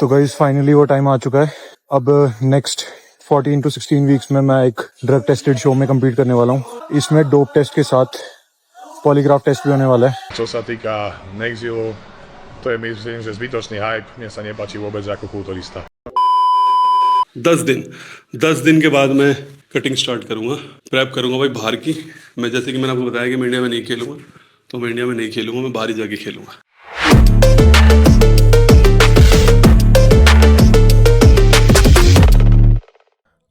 तो guys finally वो time आ चुका है। अब नेक्स्ट 14 to 16 वीक्स में मैं एक ड्रग टेस्टेड शो में कम्पीट करने वाला हूँ। इसमें डोप टेस्ट के साथ पॉलीग्राफ टेस्ट भी होने वाला है। Čo sa týka Nexilu, to je myslím, že zbytočný hype. Mne sa nepáči vôbec ako kulturista. 10 दिन के बाद मैं कटिंग स्टार्ट करूंगा, प्रेप करूंगा भाई बाहर की। मैं जैसे कि मैंने आपको बताया कि मैं इंडिया में नहीं खेलूंगा, तो मैं इंडिया में नहीं खेलूंगा, मैं बाहर ही जाके खेलूंगा।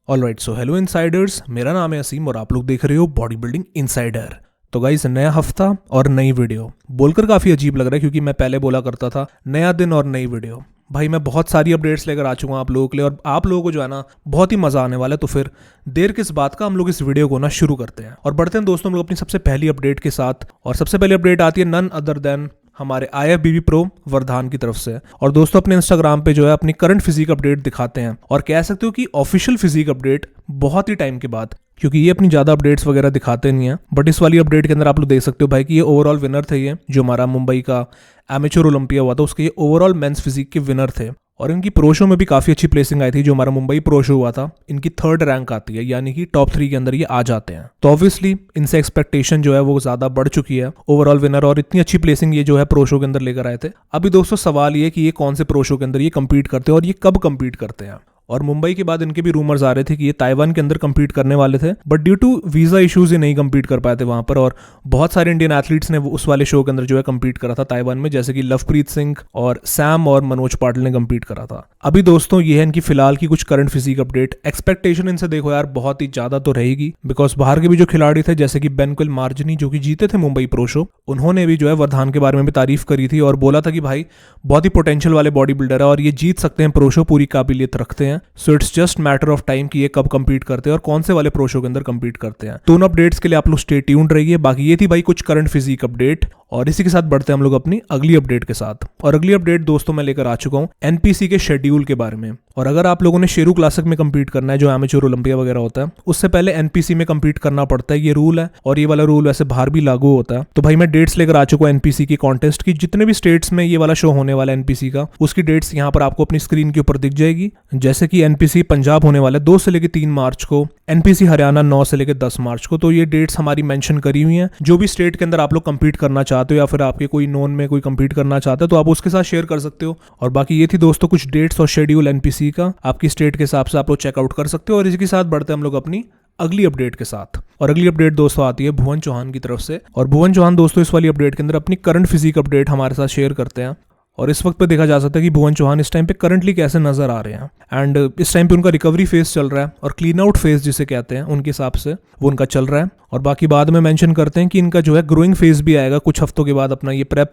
ऑलराइट, सो हेलो इनसाइडर्स, मेरा नाम है असीम और आप लोग देख रहे हो बॉडी बिल्डिंग इनसाइडर। तो गाइस नया हफ्ता और नई वीडियो बोलकर काफी अजीब लग रहा है क्योंकि मैं पहले बोला करता था नया दिन और नई वीडियो। भाई मैं बहुत सारी अपडेट्स लेकर आ चुका हूँ आप लोगों के लिए और आप लोगों को जो है ना बहुत ही मजा आने वाला है। तो फिर देर किस बात का, हम लोग इस वीडियो को ना शुरू करते हैं और बढ़ते हैं दोस्तों हम लोग अपनी सबसे पहली अपडेट के साथ। और सबसे पहली अपडेट आती है नन अदर देन हमारे IFBB प्रो वर्धान की तरफ से। और दोस्तों अपने इंस्टाग्राम पे जो है अपनी करंट फिजिक अपडेट दिखाते हैं और कह सकते हो कि ऑफिशियल फिजिक अपडेट बहुत ही टाइम के बाद, क्योंकि ये अपनी ज्यादा अपडेट्स वगैरह दिखाते नहीं है। बट इस वाली अपडेट के अंदर आप लोग देख सकते हो भाई कि ये ओवरऑल विनर थे। ये जो हमारा मुंबई का एमेच्योर ओलंपिया हुआ था उसके ये ओवरऑल मेंस फिजिक के विनर थे और इनकी प्रो शो में भी काफी अच्छी प्लेसिंग आई थी। जो हमारा मुंबई प्रो शो हुआ था इनकी 3rd रैंक आती है, यानी कि टॉप 3 के अंदर ये आ जाते हैं। तो ऑब्वियसली इनसे एक्सपेक्टेशन जो है वो ज्यादा बढ़ चुकी है ओवरऑल विनर और इतनी अच्छी प्लेसिंग ये जो है प्रो शो के अंदर लेकर आए थे। अभी दोस्तों सवाल ये कि ये कौन से प्रो शो के अंदर ये कम्पीट करते हैं और ये कब कम्पीट करते हैं। और मुंबई के बाद इनके भी रूमर्स आ रहे थे कि ये ताइवान के अंदर कम्पीट करने वाले थे, but due to visa issues ये नहीं कम्पीट कर पाए थे वहां पर। और बहुत सारे इंडियन एथलीट्स ने उस वाले शो के अंदर जो है कम्पीट करा था ताइवान में, जैसे कि लवप्रीत सिंह और सैम और मनोज पाटिल ने कम्पीट करा था। अभी दोस्तों ये है इनकी फिलहाल की कुछ करंट फिजिक अपडेट। एक्सपेक्टेशन इनसे देखो यार बहुत ही ज्यादा तो रहेगी, बिकॉज बाहर के भी जो खिलाड़ी थे जैसे कि बेनकुल मार्जनी जो कि जीते थे मुंबई प्रो शो, उन्होंने भी जो है वर्धान के बारे में भी तारीफ करी थी और बोला था कि भाई बहुत ही पोटेंशियल वाले बॉडी बिल्डर है और ये जीत सकते हैं प्रो शो, पूरी काबिलियत रखते हैं। So it's just matter of time कि ये कब कंपीट करते हैं और कौन से वाले प्रो शो के अंदर कंपीट करते हैं। दोनों अपडेट्स के लिए आप लोग स्टे ट्यून्ड रहिए। बाकी ये थी भाई कुछ करंट फिजिक अपडेट और इसी के साथ बढ़ते हैं हम लोग अपनी अगली अपडेट के साथ। और अगली अपडेट दोस्तों मैं लेकर आ चुका हूं NPC के शेड्यूल के बारे में। और अगर आप लोगों ने शेरू क्लासिक में कंपीट करना है जो एमेच्योर ओलंपिया वगैरह होता है, उससे पहले NPC में कंपीट करना पड़ता है। ये रूल है और ये वाला रूल वैसे बाहर भी लागू होता है। तो भाई मैं डेट्स लेकर आ चुका हूं NPC की कॉन्टेस्ट की। जितने भी स्टेट्स में ये वाला शो होने वाला है NPC का, उसकी डेट्स यहाँ पर आपको अपनी स्क्रीन के ऊपर दिख जाएगी। जैसे कि NPC पंजाब होने वाला है 2 से लेकर 3 मार्च को, NPC हरियाणा 9 से लेकर 10 मार्च को। तो ये डेट्स हमारी मेंशन करी हुई हैं। जो भी स्टेट के अंदर आप लोग कंपीट करना चाहते हो या फिर आपके कोई नोन में कोई कंपीट करना चाहते हो तो आप उसके साथ शेयर कर सकते हो। और बाकी ये थी दोस्तों कुछ डेट्स और शेड्यूल NPC का, आपकी स्टेट के हिसाब से आप लोग चेकआउट कर सकते हो। और इसके साथ बढ़ते हैं हम लोग अपनी अगली अपडेट के साथ। और अगली अपडेट दोस्तों आती है भुवन चौहान की तरफ से। और भुवन चौहान दोस्तों इस वाली अपडेट के अंदर अपनी करंट फिजिक अपडेट हमारे साथ शेयर करते हैं। और इस वक्त पे देखा जा सकता है कि भुवन चौहान इस टाइम पे करंटली कैसे नजर आ रहे हैं। एंड इस टाइम पे उनका रिकवरी फेज चल रहा है और क्लीन आउट फेज जिसे कहते हैं उनके हिसाब से वो उनका चल रहा है। और बाकी बाद में मेंशन करते हैं कि इनका जो है ग्रोइंग फेज भी आएगा कुछ हफ्तों के बाद। अपना ये प्रेप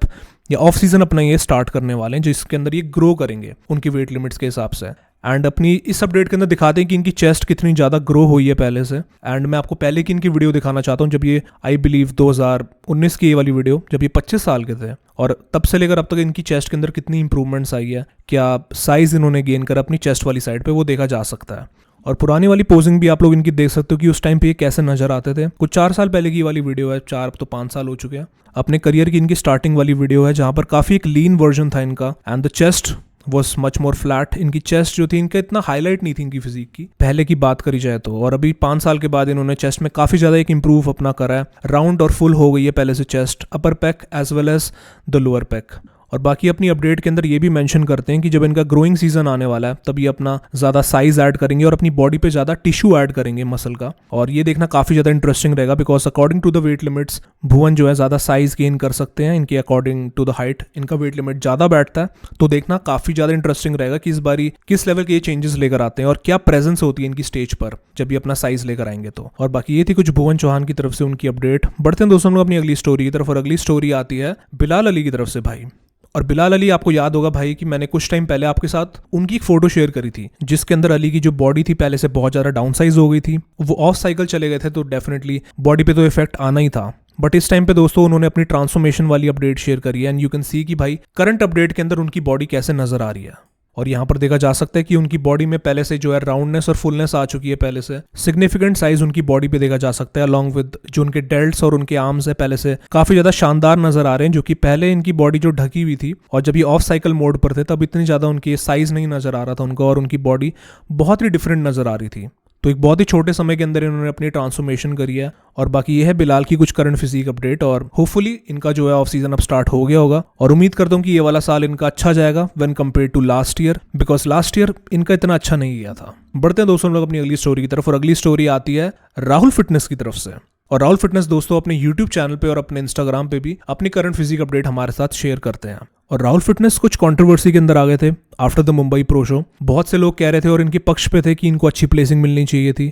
या ऑफ सीजन अपना ये स्टार्ट करने वाले हैं जिसके अंदर ये ग्रो करेंगे उनकी वेट लिमिट्स के हिसाब से। एंड अपनी इस अपडेट के अंदर दिखाते हैं कि इनकी चेस्ट कितनी ज़्यादा ग्रो हुई है पहले से। एंड मैं आपको पहले की इनकी वीडियो दिखाना चाहता हूँ जब ये आई बिलीव 2019 की ये वाली वीडियो, जब ये 25 साल के थे और तब से लेकर अब तक इनकी चेस्ट के अंदर कितनी इंप्रूवमेंट्स आई है, क्या साइज इन्होंने गेन करा अपनी चेस्ट वाली साइड पे, वो देखा जा सकता है। और पुरानी वाली पोजिंग भी आप लोग इनकी देख सकते हो कि उस टाइम पे ये कैसे नजर आते थे। कुछ 4 साल पहले की वाली वीडियो है, 4 तो 5 साल हो चुके हैं। अपने करियर की इनकी स्टार्टिंग वाली वीडियो है जहां पर काफी एक लीन वर्जन था इनका and the chest was much more flat. इनकी चेस्ट जो थी इनका इतना हाईलाइट नहीं थी इनकी फिजिक की पहले की बात करी जाए तो। और अभी 5 साल के बाद इन्होंने चेस्ट में काफी ज्यादा एक इंप्रूव अपना करा है। राउंड और फुल हो गई है पहले से chest, upper pack as well as the lower pack. और बाकी अपनी अपडेट के अंदर ये भी मेंशन करते हैं कि जब इनका ग्रोइंग सीजन आने वाला है तब ये अपना ज्यादा साइज ऐड करेंगे और अपनी बॉडी पे ज्यादा टिश्यू ऐड करेंगे मसल का। और ये देखना काफी ज्यादा इंटरेस्टिंग रहेगा because according to the weight limits Bhuvan जो है ज्यादा साइज गेन कर सकते हैं। इनके अकॉर्डिंग टू द हाइट इनका वेट लिमिट ज्यादा बैठता है। तो देखना काफी ज्यादा इंटरेस्टिंग रहेगा कि इस बारी किस लेवल के ये चेंजेस लेकर आते हैं और क्या प्रेजेंस होती है इनकी स्टेज पर जब ये अपना साइज लेकर आएंगे तो। और बाकी ये थी कुछ भुवन चौहान की तरफ से उनकी अपडेट। बढ़ते हैं दोस्तों हम लोग अपनी अगली स्टोरी की तरफ। और अगली स्टोरी आती है बिलाल अली की तरफ से भाई। और बिलाल अली आपको याद होगा भाई कि मैंने कुछ टाइम पहले आपके साथ उनकी एक फोटो शेयर करी थी जिसके अंदर अली की जो बॉडी थी पहले से बहुत ज्यादा डाउन साइज हो गई थी। वो ऑफ साइकिल चले गए थे तो डेफिनेटली बॉडी पे तो इफेक्ट आना ही था। बट इस टाइम पे दोस्तों उन्होंने अपनी ट्रांसफॉर्मेशन वाली अपडेट शेयर करी है एंड यू कैन सी कि भाई करंट अपडेट के अंदर उनकी बॉडी कैसे नजर आ रही है। और यहाँ पर देखा जा सकता है कि उनकी बॉडी में पहले से जो है राउंडनेस और फुलनेस आ चुकी है, पहले से सिग्निफिकेंट साइज उनकी बॉडी पे देखा जा सकता है, अलॉन्ग विद जो उनके डेल्ट्स और उनके आर्म्स है पहले से काफी ज्यादा शानदार नजर आ रहे हैं, जो कि पहले इनकी बॉडी जो ढकी हुई थी और जब ये ऑफ साइकिल मोड पर थे तब इतनी ज्यादा उनकी साइज नहीं नजर आ रहा था उनका, और उनकी बॉडी बहुत ही डिफरेंट नजर आ रही थी। तो एक बहुत ही छोटे समय के अंदर इन्होंने अपनी ट्रांसफॉर्मेशन करी है। और बाकी ये है बिलाल की कुछ करंट फिजिक अपडेट, और होपफुली इनका जो है ऑफ सीजन अब स्टार्ट हो गया होगा, और उम्मीद करता हूँ कि ये वाला साल इनका अच्छा जाएगा when compare to last year, because last year इनका इतना अच्छा नहीं गया था। बढ़ते हैं दोस्तों हम लोग अपनी अगली स्टोरी की तरफ, और अगली स्टोरी आती है राहुल फिटनेस की तरफ से। और राहुल फिटनेस दोस्तों अपने यूट्यूब चैनल पे और अपने इंस्टाग्राम पे भी अपनी करंट फिजिक अपडेट हमारे साथ शेयर करते हैं। और राहुल फिटनेस कुछ कंट्रोवर्सी के अंदर आ गए थे after the Mumbai pro show. बहुत से लोग कह रहे थे और इनके पक्ष पे थे कि इनको अच्छी प्लेसिंग मिलनी चाहिए थी,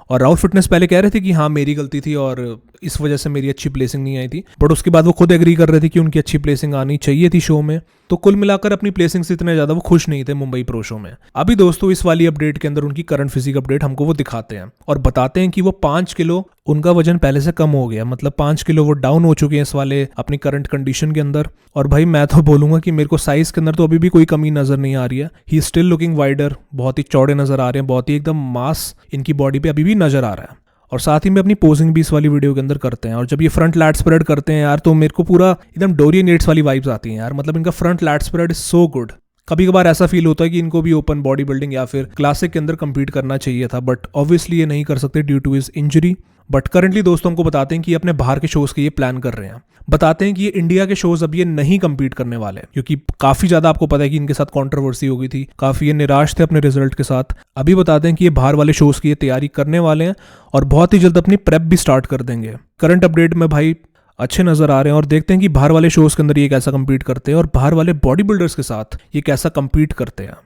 और राहुल फिटनेस पहले कह रहे थे कि हाँ मेरी गलती थी और इस वजह से मेरी अच्छी प्लेसिंग नहीं आई थी, बट उसके बाद वो खुद एग्री कर रहे थे कि उनकी अच्छी प्लेसिंग आनी चाहिए थी शो में। तो कुल मिलाकर अपनी प्लेसिंग से इतने ज्यादा वो खुश नहीं थे मुंबई प्रो शो में। अभी दोस्तों इस वाली अपडेट के अंदर उनकी करंट फिजिक अपडेट हमको वो दिखाते हैं और बताते हैं कि वो 5 किलो उनका वजन पहले से कम हो गया, मतलब 5 किलो वो डाउन हो चुके हैं इस वाले अपनी करंट कंडीशन के अंदर। और भाई मैं तो बोलूंगा कि मेरे को साइज के अंदर तो अभी भी कोई कमी नजर नहीं आ रही है। ही स्टिल लुकिंग वाइडर, बहुत ही चौड़े नजर आ रहे हैं, बहुत ही एकदम मास इनकी बॉडी पे अभी भी नजर आ रहा है। और साथ ही में अपनी पोजिंग भी इस वाली वीडियो के अंदर करते हैं। और जब ये फ्रंट लैट स्प्रेड करते हैं यार, तो मेरे को पूरा एकदम डोरियन येट्स वाली वाइब्स आती हैं यार, मतलब इनका front lat spread is so good. कभी कभार ऐसा फील होता है कि इनको भी ओपन बॉडी बिल्डिंग या फिर क्लासिक के अंदर compete करना चाहिए था, बट ऑब्वियसली ये नहीं कर सकते due to his injury. But currently दोस्तों हमको बताते हैं कि ये अपने बाहर के शोज के ये प्लान कर रहे हैं। बताते हैं कि ये इंडिया के शोज अब ये नहीं compete करने वाले, क्योंकि काफी ज्यादा आपको पता है कि इनके साथ कंट्रोवर्सी हो गई थी, काफी ये निराश थे अपने रिजल्ट के साथ। अभी बताते हैं कि ये बाहर वाले शोज की ये तैयारी करने वाले हैं और बहुत ही जल्द अपनी प्रेप भी स्टार्ट कर देंगे। करंट अपडेट में भाई अच्छे नजर आ रहे हैं, और देखते हैं कि बाहर वाले शोज के अंदर ये कैसा compete करते हैं और बाहर वाले बॉडी बिल्डर्स के साथ ये कैसा compete करते हैं।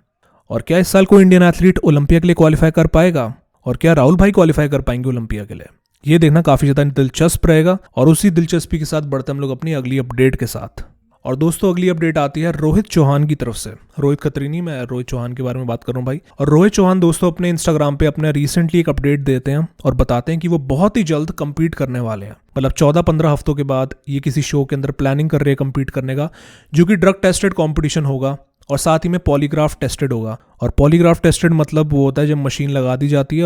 और क्या इस साल को इंडियन एथलीट ओलंपिया के लिए क्वालिफाई कर पाएगा, और क्या राहुल भाई क्वालिफाई कर पाएंगे ओलंपिया के लिए, ये देखना काफी ज्यादा दिलचस्प रहेगा। और उसी दिलचस्पी के साथ बढ़ते हम लोग अपनी अगली अपडेट के साथ। और दोस्तों अगली अपडेट आती है रोहित चौहान की तरफ से। रोहित खत्री नहीं, मैं रोहित चौहान के बारे में बात कर रहा हूँ भाई। और रोहित चौहान दोस्तों अपने इंस्टाग्राम पे अपने रिसेंटली एक अपडेट देते हैं और बताते हैं कि वो बहुत ही जल्द compete करने वाले हैं, मतलब 14-15 हफ्तों के बाद ये किसी शो के अंदर प्लानिंग कर रहे हैं compete करने का, जो कि ड्रग टेस्टेड कॉम्पिटिशन होगा और साथ ही में पॉलीग्राफ टेस्टेड होगा। और पॉलीग्राफ टेस्टेड मतलब वो होता है जब मशीन लगा दी जाती है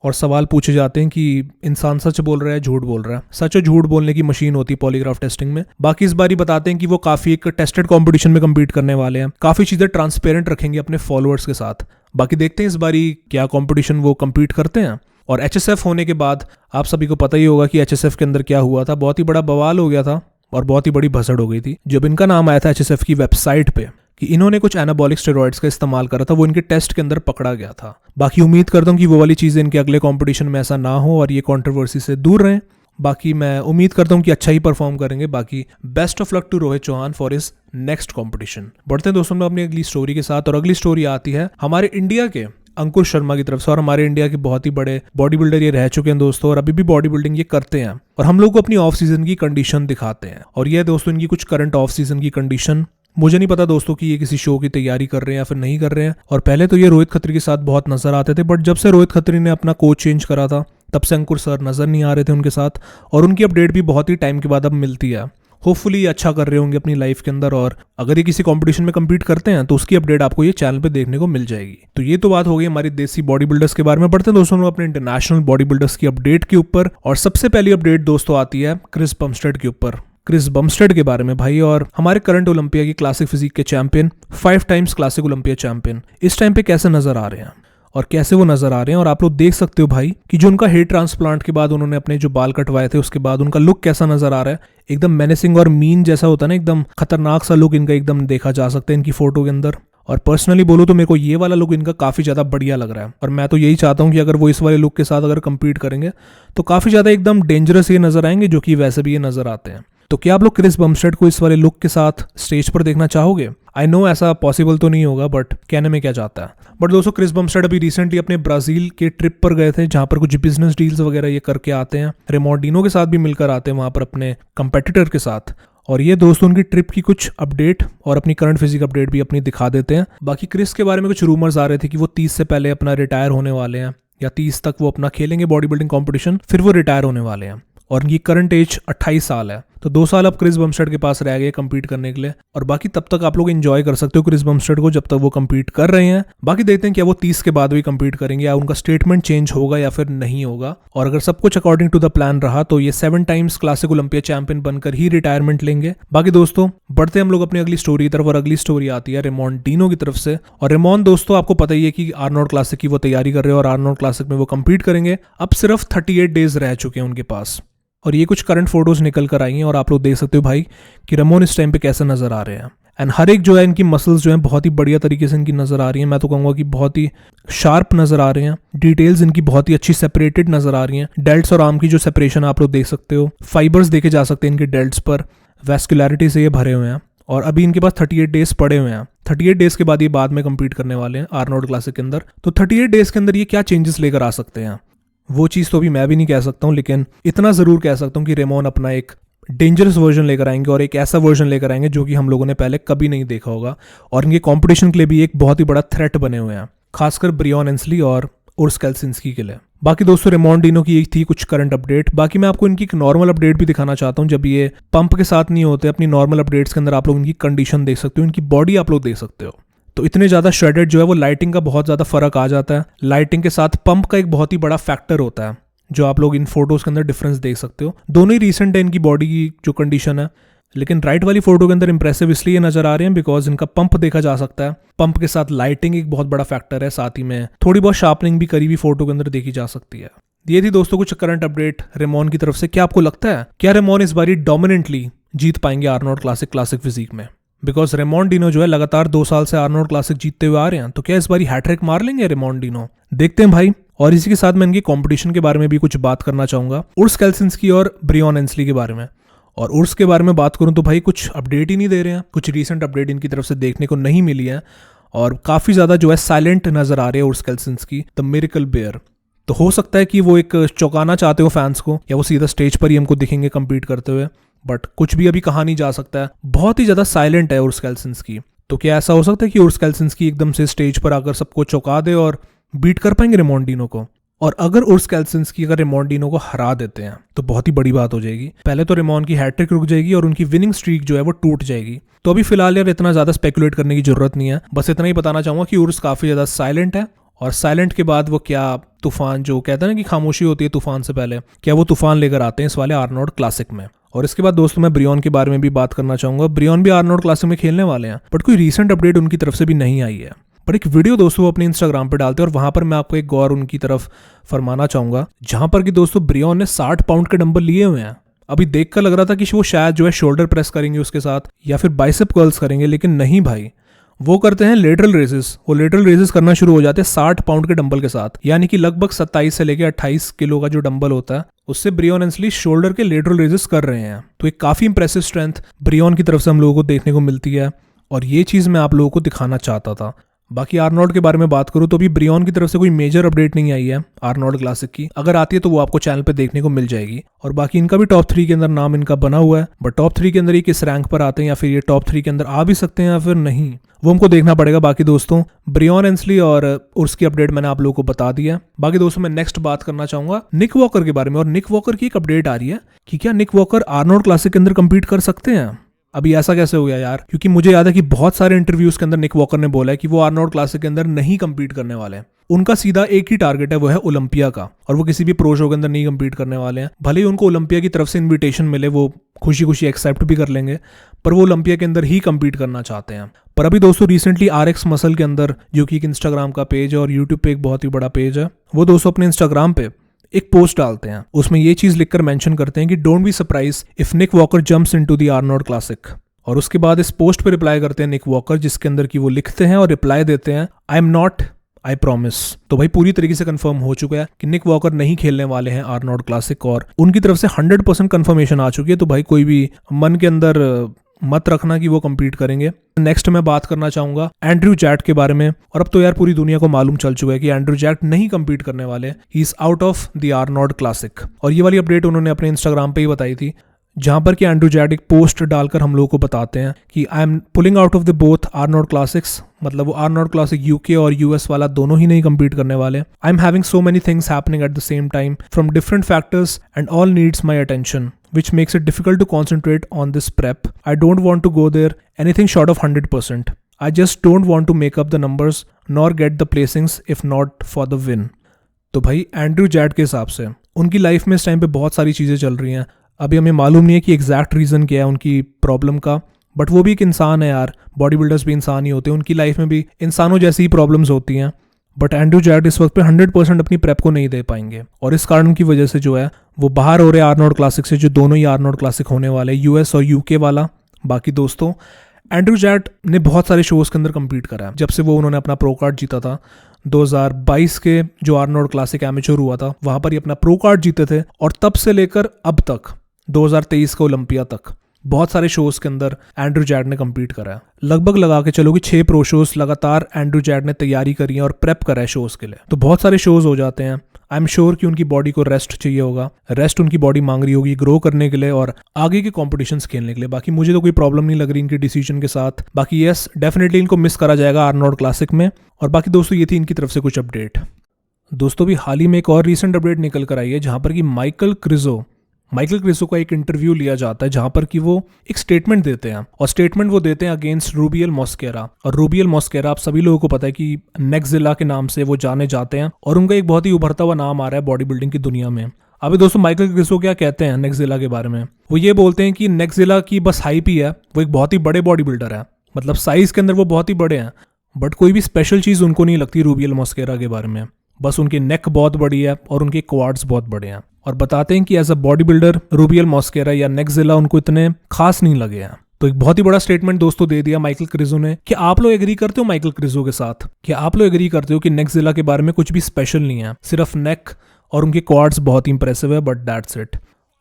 और सवाल पूछे जाते हैं कि इंसान सच बोल रहा है झूठ बोल रहा है। सच और झूठ बोलने की मशीन होती है पॉलीग्राफ टेस्टिंग में। बाकी इस बारी बताते हैं कि वो काफी एक टेस्टेड कंपटीशन में compete करने वाले हैं, काफी चीजें ट्रांसपेरेंट रखेंगे अपने फॉलोअर्स के साथ। बाकी देखते हैं इस बारी क्या कंपटीशन वो compete करते हैं। और HSF होने के बाद आप सभी को पता ही होगा कि HSF के अंदर क्या हुआ था, बहुत ही बड़ा बवाल हो गया था और बहुत ही बड़ी भसड़ हो गई थी जब इनका नाम आया था HSF की वेबसाइट पे कि इन्होंने कुछ एनाबॉलिक स्टेरॉइड्स का इस्तेमाल करा था, वो इनके टेस्ट के अंदर पकड़ा गया था। बाकी उम्मीद करता हूँ कि वो वाली चीज़ें इनके अगले कंपटीशन में ऐसा ना हो और ये कंट्रोवर्सी से दूर रहें। बाकी मैं उम्मीद करता हूँ कि अच्छा ही परफॉर्म करेंगे। बाकी best of luck to Rohit Chauhan for his next competition. बढ़ते हैं दोस्तों में अपनी अगली स्टोरी के साथ, और अगली स्टोरी आती है हमारे इंडिया के अंकुर शर्मा की तरफ से। और हमारे इंडिया के बहुत ही बड़े बॉडी बिल्डर ये रह चुके हैं दोस्तों, और अभी भी बॉडी बिल्डिंग ये करते हैं और हम लोग को अपनी ऑफ सीजन की कंडीशन दिखाते हैं। और ये दोस्तों इनकी कुछ करंट ऑफ सीजन की कंडीशन। मुझे नहीं पता दोस्तों कि ये किसी शो की तैयारी कर रहे हैं या फिर नहीं कर रहे हैं। और पहले तो ये रोहित खत्री के साथ बहुत नजर आते थे, बट जब से रोहित खत्री ने अपना कोच चेंज करा था तब से अंकुर सर नजर नहीं आ रहे थे उनके साथ। और उनकी अपडेट भी बहुत ही टाइम के बाद अब मिलती है। होपफुली ये अच्छा कर रहे होंगे अपनी लाइफ के अंदर, और अगर ये किसी कंपटीशन में compete करते हैं तो उसकी अपडेट आपको ये चैनल पे देखने को मिल जाएगी। तो ये तो बात हो गई हमारी देसी बॉडी बिल्डर्स के बारे में। बढ़ते हैं दोस्तों हम अपने इंटरनेशनल बॉडी बिल्डर्स की अपडेट के ऊपर, और सबसे पहली अपडेट दोस्तों आती है क्रिस बमस्टेड के ऊपर। क्रिस बमस्टेड के बारे में भाई, और हमारे करंट ओलंपिया की क्लासिक फिजिक के champion, 5 times classic Olympia champion, इस टाइम पे कैसे नजर आ रहे हैं और कैसे वो नजर आ रहे हैं। और आप लोग देख सकते हो भाई कि जो उनका हेयर ट्रांसप्लांट के बाद उन्होंने अपने जो बाल कटवाए थे उसके बाद उनका लुक कैसा नजर आ रहा है, एकदम मेनेसिंग और मीन जैसा होता है ना, एकदम खतरनाक सा लुक इनका एकदम देखा जा सकता है इनकी फोटो के अंदर। और पर्सनली बोलूं तो मेरे को ये वाला लुक इनका काफी ज्यादा बढ़िया लग रहा है, और मैं तो यही चाहता हूं कि अगर वो इस वाले लुक के साथ अगर compete करेंगे तो काफी ज्यादा एकदम डेंजरस ये नजर आएंगे, जो कि वैसे भी ये नजर आते हैं। तो क्या आप लोग क्रिस बमस्टेड को इस वाले लुक के साथ स्टेज पर देखना चाहोगे? आई नो ऐसा पॉसिबल तो नहीं होगा, बट कहने में क्या जाता है। बट दोस्तों क्रिस बमस्टेड अभी रिसेंटली अपने ब्राजील के ट्रिप पर गए थे, जहां पर कुछ बिजनेस डील्स वगैरह ये करके आते हैं। रेमोंडिनो के साथ भी मिलकर आते हैं वहां पर अपने कंपेटिटर के साथ। और ये दोस्तों उनकी ट्रिप की कुछ अपडेट और अपनी करंट फिजिक अपडेट भी अपनी दिखा देते हैं। बाकी क्रिस के बारे में कुछ रूमर्स आ रहे थे कि वो 30 से पहले अपना रिटायर होने वाले हैं, या 30 तक वो अपना खेलेंगे बॉडी बिल्डिंग कॉम्पिटिशन, फिर वो रिटायर होने वाले हैं। और उनकी करंट एज 28 साल है। तो 2 साल अब क्रिस बमस्टेड के पास रह गए कम्पीट करने के लिए, और बाकी तब तक आप लोग एंजॉय कर सकते हो क्रिस बमस्टेड को जब तक वो कम्पीट कर रहे हैं। बाकी देखते हैं क्या वो 30 के बाद भी कम्पीट करेंगे या उनका स्टेटमेंट चेंज होगा या फिर नहीं होगा। और अगर सब कुछ अकॉर्डिंग टू द प्लान रहा तो ये 7 टाइम्स क्लासिक ओलंपिया चैंपियन बनकर ही रिटायरमेंट लेंगे। बाकी दोस्तों बढ़ते हम लोग अपनी अगली स्टोरी की तरफ, और अगली स्टोरी आती है रेमॉन डिनो की तरफ से। और रेमॉन दोस्तों आपको पता ही है कि आर्नोल्ड क्लासिक की वो तैयारी कर रहे हैं और आर्नोल्ड क्लासिक में वो कम्पीट करेंगे। अब सिर्फ 38 डेज रह चुके हैं उनके पास, और ये कुछ करंट फोटोज निकल कर आई हैं और आप लोग देख सकते हो भाई कि रेमॉन इस टाइम पे कैसे नजर आ रहे हैं। एंड हर एक जो है इनकी मसल्स जो है बहुत ही बढ़िया तरीके से इनकी नजर आ रही हैं। मैं तो कहूंगा कि बहुत ही शार्प नजर आ रहे हैं। डिटेल्स इनकी बहुत ही अच्छी सेपरेटेड नजर आ रही हैं। डेल्ट्स और आर्म की जो सेपरेशन आप लोग देख सकते हो, फाइबर्स देखे जा सकते हैं इनके डेल्ट्स पर, वैस्कुलैरिटी से ये भरे हुए हैं। और अभी इनके पास 38 डेज पड़े हुए हैं। 38 डेज के बाद ये बाद में कंपीट करने वाले हैं आर्नोल्ड क्लासिक के अंदर। तो 38 डेज के अंदर ये क्या चेंजेस लेकर आ सकते हैं वो चीज़ तो अभी मैं भी नहीं कह सकता हूँ, लेकिन इतना ज़रूर कह सकता हूँ कि रेमॉन अपना एक डेंजरस वर्जन लेकर आएंगे और एक ऐसा वर्जन लेकर आएंगे जो कि हम लोगों ने पहले कभी नहीं देखा होगा, और इनके कंपटीशन के लिए भी एक बहुत ही बड़ा थ्रेट बने हुए हैं, खासकर ब्रियॉन एंसली और उर्स केल्सिंस्की के लिए। बाकी दोस्तों रेमॉन डिनो की एक थी कुछ करंट अपडेट। बाकी मैं आपको इनकी एक नॉर्मल अपडेट भी दिखाना चाहता हूँ जब ये पंप के साथ नहीं होते। अपनी नॉर्मल अपडेट्स के अंदर आप लोग इनकी कंडीशन देख सकते हो, इनकी बॉडी आप लोग देख सकते हो। तो इतने ज़्यादा श्रेडेड जो है वो लाइटिंग का बहुत ज़्यादा फर्क आ जाता है। लाइटिंग के साथ पंप का एक बहुत ही बड़ा फैक्टर होता है जो आप लोग इन फोटोज के अंदर डिफरेंस देख सकते हो। दोनों ही रीसेंट है इनकी बॉडी की जो कंडीशन है, लेकिन राइट वाली फोटो के अंदर इंप्रेसिव इसलिए नजर आ रहे हैं बिकॉज इनका पंप देखा जा सकता है। पंप के साथ लाइटिंग एक बहुत बड़ा फैक्टर है, साथ ही में थोड़ी बहुत शार्पनिंग भी करी हुई फोटो के अंदर देखी जा सकती है। ये थी दोस्तों कुछ करंट अपडेट रेमॉन की तरफ से। क्या आपको लगता है क्या रेमॉन इस बारी डोमिनेंटली जीत पाएंगे आर्नोल्ड क्लासिक फिजिक में? बिकॉज रेमॉन डिनो जो है लगातार 2 साल से आर्नोल्ड क्लासिक जीतते हुए आ रहे हैं, तो क्या इस बारी हैट्रिक मार लेंगे रेमॉन डिनो? देखते हैं भाई। और इसी के साथ मैं इनकी कंपटीशन के बारे में भी कुछ बात करना चाहूंगा, उर्स केल्सिंस्की और ब्रियॉन एंसली के बारे में। और उर्स के बारे में बात करूं तो भाई कुछ अपडेट ही नहीं दे रहे हैं, कुछ रीसेंट अपडेट इनकी तरफ से देखने को नहीं मिली है, और काफी ज्यादा जो है साइलेंट नजर आ रहे हैं उर्स केल्सिंस्की द मिरेकल बेयर। तो हो सकता है कि वो एक चौंकाना चाहते हो फैंस को, या वो सीधा स्टेज पर ही हमको दिखेंगे कम्पीट करते हुए, बट कुछ भी अभी कहा नहीं जा सकता है। बहुत ही ज्यादा साइलेंट है उर्स केल्सिंस्की। तो क्या ऐसा हो सकता है कि उर्स केल्सिंस्की एकदम से स्टेज पर आकर सबको चौंका दे और बीट कर पाएंगे रेमॉन डिनो को? और अगर उर्स केल्सिंस्की अगर रेमॉन डिनो को हरा देते हैं तो बहुत ही बड़ी बात हो जाएगी। पहले तो रेमॉन की हैट्रिक रुक जाएगी और उनकी विनिंग स्ट्रीक जो है वो टूट जाएगी। तो अभी फिलहाल यार इतना ज्यादा स्पेकुलेट करने की जरूरत नहीं है, बस इतना ही बताना चाहूंगा कि उर्स काफी ज्यादा साइलेंट है, और साइलेंट के बाद वो क्या तूफान, जो कहते हैं ना कि खामोशी होती है तूफान से पहले, क्या वो तूफान लेकर आते हैं इस वाले आर्नोल्ड क्लासिक में। और इसके बाद दोस्तों मैं ब्रियॉन के बारे में भी बात करना चाहूंगा। ब्रियॉन भी आर्नोल्ड क्लासिक में खेलने वाले हैं, बट कोई रीसेंट अपडेट उनकी तरफ से भी नहीं आई है। पर एक वीडियो दोस्तों वो अपने इंस्टाग्राम पे डालते हैं, और वहां पर मैं आपको एक गौर उनकी तरफ फरमाना चाहूंगा, जहां पर कि दोस्तों ब्रियॉन ने 60 पाउंड के डंबल लिए हुए हैं। अभी देखकर लग रहा था कि वो शायद जो है शोल्डर प्रेस करेंगे उसके साथ, या फिर बाइसेप कर्ल्स करेंगे, लेकिन नहीं भाई, वो करते हैं लेटरल रेजेस। वो लेटरल रेजेस करना शुरू हो जाते हैं 60 पाउंड के डंबल के साथ, यानी कि लगभग 27 से लेकर 28 किलो का जो डंबल होता है उससे ब्रियॉन एंसली शोल्डर के लेटरल रेजेस कर रहे हैं। तो एक काफी इंप्रेसिव स्ट्रेंथ ब्रियॉन की तरफ से हम लोगों को देखने को मिलती है, और ये चीज मैं आप लोगों को दिखाना चाहता था। बाकी आर्नोल्ड के बारे में बात करूं तो अभी ब्रियॉन की तरफ से कोई मेजर अपडेट नहीं आई है आर्नोल्ड क्लासिक की। अगर आती है तो वो आपको चैनल पे देखने को मिल जाएगी। और बाकी इनका भी टॉप 3 के अंदर नाम इनका बना हुआ है, बट टॉप 3 के अंदर ये किस रैंक पर आते हैं, या फिर ये टॉप 3 के अंदर आ भी सकते हैं या फिर नहीं, वो हमको देखना पड़ेगा। बाकी दोस्तों ब्रियॉन एंसली और उर्स की अपडेट मैंने आप लोगों को बता दी है। बाकी दोस्तों मैं नेक्स्ट बात करना चाहूंगा निक वॉकर के बारे में, और निक वॉकर की एक अपडेट आ रही है कि क्या निक वॉकर आर्नोल्ड क्लासिक के अंदर कम्पीट कर सकते हैं। अभी ऐसा कैसे हो गया यार, क्योंकि मुझे याद है कि बहुत सारे इंटरव्यूज के अंदर निक वॉकर ने बोला है कि वो आर्नोल्ड क्लासिक के अंदर नहीं कम्पीट करने वाले हैं। उनका सीधा एक ही टारगेट है, वो है ओलंपिया का, और वो किसी भी प्रो शो के अंदर नहीं कम्पीट करने वाले हैं। भले ही उनको ओलंपिया की तरफ से इन्विटेशन मिले, वो खुशी खुशी एक्सेप्ट भी कर लेंगे, पर वो ओलंपिया के अंदर ही कम्पीट करना चाहते हैं। पर अभी दोस्तों रिसेंटली RX मसल के अंदर, जो कि एक इंस्टाग्राम का पेज है और यूट्यूब पे एक बहुत ही बड़ा पेज है, वो दोस्तों अपने इंस्टाग्राम पे एक पोस्ट डालते हैं, उसमें ये चीज लिखकर मेंशन करते हैं कि don't be surprise if Nick Walker jumps into the Arnold Classic. और उसके बाद इस पोस्ट पे रिप्लाई करते हैं निक वॉकर, जिसके अंदर की वो लिखते हैं और रिप्लाई देते हैं I am not, I promise. तो भाई पूरी तरीके से कंफर्म हो चुका है कि निक वॉकर नहीं खेलने वाले हैं आर्नोल्ड क्लासिक, और उनकी तरफ से 100% कंफर्मेशन आ चुकी है। तो भाई कोई भी मन के अंदर मत रखना कि वो कम्पीट करेंगे। नेक्स्ट मैं बात करना चाहूंगा एंड्रयू जैट के बारे में, और अब तो यार पूरी दुनिया को मालूम चल चुका है कि एंड्रयू जैट नहीं कम्पीट करने वाले, he is out of the Arnold Classic. और ये वाली अपडेट उन्होंने अपने इंस्टाग्राम पे ही बताई थी, जहां पर कि एंड्रू जैड एक पोस्ट डालकर हम लोगों को बताते हैं कि I am pulling out of the both Arnold classics, मतलब वो आर्नोल्ड क्लासिक यूके और यूएस वाला दोनों ही नहीं compete करने वाले। I am having so many things happening at the same time from different factors and all needs my attention which makes it difficult to concentrate on this prep. I don't want to go there anything short of 100%. I just don't want to make up the numbers nor get the placings if not for the win. तो भाई Andrew Z के हिसाब से उनकी life में इस time पे बहुत सारी चीज़ें चल रही हैं। अभी हमें मालूम नहीं है कि एग्जैक्ट रीज़न क्या है उनकी प्रॉब्लम का, बट वो भी एक इंसान है यार, बॉडी बिल्डर्स भी इंसान ही होते हैं, उनकी लाइफ में भी इंसानों जैसी ही प्रॉब्लम्स होती हैं। बट एंड्रू जैड इस वक्त पे 100% अपनी प्रेप को नहीं दे पाएंगे और इस कारण की वजह से जो है वो बाहर हो रहे आर्नोल्ड क्लासिक से, जो दोनों ही आर्नोल्ड क्लासिक होने वाले, यूएस और यूके वाला। बाकी दोस्तों एंड्रू जैड ने बहुत सारे शोज़ के अंदर कम्पीट करा है जब से वो उन्होंने अपना प्रो कार्ड जीता था। 2022 के जो आर्नोल्ड क्लासिक एमेच्योर हुआ था वहाँ पर ही अपना प्रो कार्ड जीते थे और तब से लेकर अब तक 2023 का ओलंपिया तक बहुत सारे शोज़ के अंदर एंड्रू जैड ने कम्पीट करा है। लगभग लगा के चलो कि 6 प्रो शोज़ लगातार एंड्रू जैड ने तैयारी करी है और प्रेप करा है शोज़ के लिए। तो बहुत सारे शोज़ हो जाते हैं। आई एम श्योर कि उनकी बॉडी को रेस्ट चाहिए होगा, रेस्ट उनकी बॉडी मांग रही होगी ग्रो करने के लिए और आगे के कॉम्पिटिशन्स खेलने के लिए। बाकी मुझे तो कोई प्रॉब्लम नहीं लग रही इनके डिसीजन के साथ। बाकी यस, डेफिनेटली इनको मिस करा जाएगा आर्नोल्ड क्लासिक में। और बाकी दोस्तों ये थी इनकी तरफ से कुछ अपडेट। दोस्तों भी हाल ही में एक और रीसेंट अपडेट निकल कर आई है जहाँ पर कि माइकल क्रिजो का एक इंटरव्यू लिया जाता है जहां पर कि वो एक स्टेटमेंट देते हैं और स्टेटमेंट वो देते हैं अगेंस्ट रूबियल मॉस्केरा। और रूबियल मॉस्केरा आप सभी लोगों को पता है कि नेक्सजिला के नाम से वो जाने जाते हैं और उनका एक बहुत ही उभरता हुआ नाम आ रहा है बॉडी बिल्डिंग की दुनिया में। अभी दोस्तों माइकल क्रिजो क्या कहते हैं नेक्सजिला के बारे में, वो ये बोलते हैं कि नेक्सजिला की बस हाइप ही है, वो एक बहुत ही बड़े बॉडी बिल्डर है, मतलब साइज के अंदर वो बहुत ही बड़े हैं, बट कोई भी स्पेशल चीज़ उनको नहीं लगती रूबियल मॉस्केरा के बारे में। बस उनकी नेक बहुत बड़ी है और उनके क्वाड्स बहुत बड़े हैं और बताते हैं कि एज अ बॉडी बिल्डर रूबियल मॉस्केरा या नेक्सजिला उनको इतने खास नहीं लगे हैं। तो एक बहुत ही बड़ा स्टेटमेंट दोस्तों दे दिया माइकल क्रिजो ने। कि आप लोग एग्री करते हो माइकल क्रिजो के साथ? क्या आप लोग एग्री करते हो कि नेक्सजिला के बारे में कुछ भी स्पेशल नहीं है, सिर्फ नेक और उनके क्वाड्स बहुत इंप्रेसिव है, बट दैट्स इट।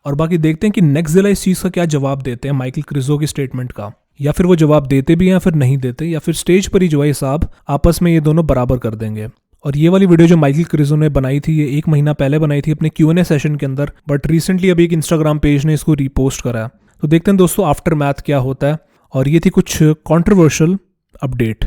और बाकी देखते हैं कि नेक्सजिला इस चीज़ का क्या जवाब देते हैं माइकल क्रिजो की स्टेटमेंट का, या फिर वो जवाब देते भी हैं फिर नहीं देते, या फिर स्टेज पर ही जो है हिसाब आपस में ये दोनों बराबर कर देंगे। और ये वाली वीडियो जो माइकल क्रिजो ने बनाई थी ये 1 महीना पहले बनाई थी अपने Q&A सेशन के अंदर, बट रिसेंटली अभी एक इंस्टाग्राम पेज ने इसको रीपोस्ट करा है। तो देखते हैं दोस्तों आफ्टर मैथ क्या होता है। और ये थी कुछ कंट्रोवर्शियल अपडेट।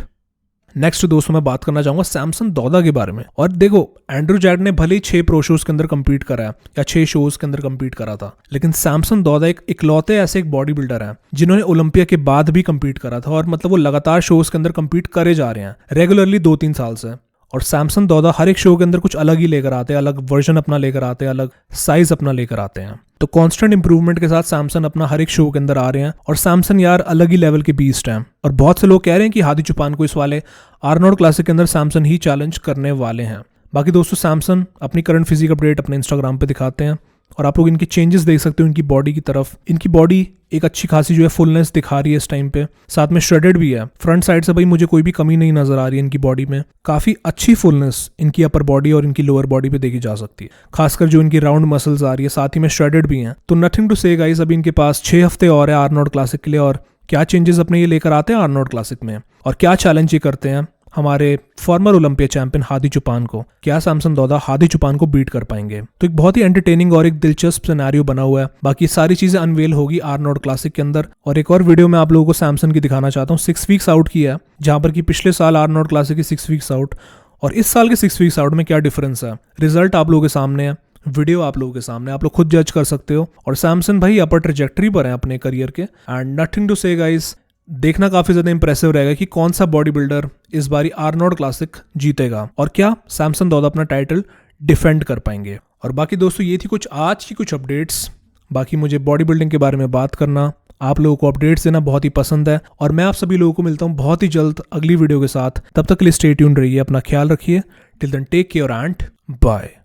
नेक्स्ट दोस्तों मैं बात करना चाहूंगा सैमसन दौदा के बारे में। और देखो एंड्रू जैड ने भले ही 6 प्रो शोज के अंदर कम्पीट करा है या 6 शोज के अंदर कम्पीट करा था, लेकिन सैमसन दौदा एक इकलौते ऐसे एक बॉडी बिल्डर है जिन्होंने ओलंपिया के बाद भी कम्पीट करा था और मतलब वो लगातार शोज के अंदर कम्पीट करे जा रहे हैं रेगुलरली 2-3 साल से। और सैमसन दौदा हर एक शो के अंदर कुछ अलग ही लेकर आते हैं, अलग वर्जन अपना लेकर आते हैं, अलग साइज अपना लेकर आते हैं। तो कांस्टेंट इंप्रूवमेंट के साथ सैमसन अपना हर एक शो के अंदर आ रहे हैं और सैमसन यार अलग ही लेवल के बीस्ट हैं। और बहुत से लोग कह रहे हैं कि हादी चुपान को इस वाले आर्नोल्ड क्लासिक के अंदर सैमसन ही चैलेंज करने वाले हैं। बाकी दोस्तों सैमसन अपनी करंट फिजिक अपडेट अपने इंस्टाग्राम पे दिखाते हैं और आप लोग इनकी चेंजेस देख सकते हो इनकी बॉडी की तरफ। इनकी बॉडी एक अच्छी खासी जो है फुलनेस दिखा रही है इस टाइम पे, साथ में श्रेडेड भी है। फ्रंट साइड से भाई मुझे कोई भी कमी नहीं नजर आ रही है इनकी बॉडी में। काफी अच्छी फुलनेस इनकी अपर बॉडी और इनकी लोअर बॉडी पे देखी जा सकती है, खासकर जो इनकी राउंड मसल्स आ रही है, साथ ही में श्रेडेड भी हैं। तो नथिंग टू से गाइस, अभी इनके पास 6 हफ्ते और है आर्नोल्ड क्लासिक के लिए। और क्या चेंजेस अपने ये लेकर आते हैं आर्नोल्ड क्लासिक में और क्या चैलेंज ये करते हैं हमारे farmer Olympia champion Hadi Choopan को, क्या सैमसन दौदा हादी चुपान को बीट कर पाएंगे? तो एक बहुत ही एंटरटेनिंग और एक दिलचस्प सिनेरियो बना हुआ है। बाकी सारी चीजें अनवेल होगी आर्नोल्ड क्लासिक के अंदर। और एक और वीडियो मैं आप लोगों को सैमसन की दिखाना चाहता हूँ 6 वीक्स आउट की है, जहां पर कि पिछले साल आर्नोल्ड क्लासिक की 6 वीक्स आउट और इस साल के 6 वीक्स आउट में क्या डिफरेंस है। रिजल्ट आप लोगों के सामने है, वीडियो आप लोगों के सामने, आप लोग खुद जज कर सकते हो। और सैमसन भाई अपर ट्रेजेक्टरी पर है अपने करियर के। एंड नथिंग टू से गाइस, देखना काफी ज्यादा इंप्रेसिव रहेगा कि कौन सा बॉडी बिल्डर इस बारी आर्नोल्ड क्लासिक जीतेगा और क्या सैमसन दौदा अपना टाइटल डिफेंड कर पाएंगे। और बाकी दोस्तों ये थी कुछ आज की कुछ अपडेट्स। बाकी मुझे बॉडी बिल्डिंग के बारे में बात करना, आप लोगों को अपडेट्स देना बहुत ही पसंद है और मैं आप सभी लोगों को मिलता हूँ बहुत ही जल्द अगली वीडियो के साथ। तब तक के लिए स्टे ट्यून्ड रहिए, अपना ख्याल रखिए। Till then take care and bye.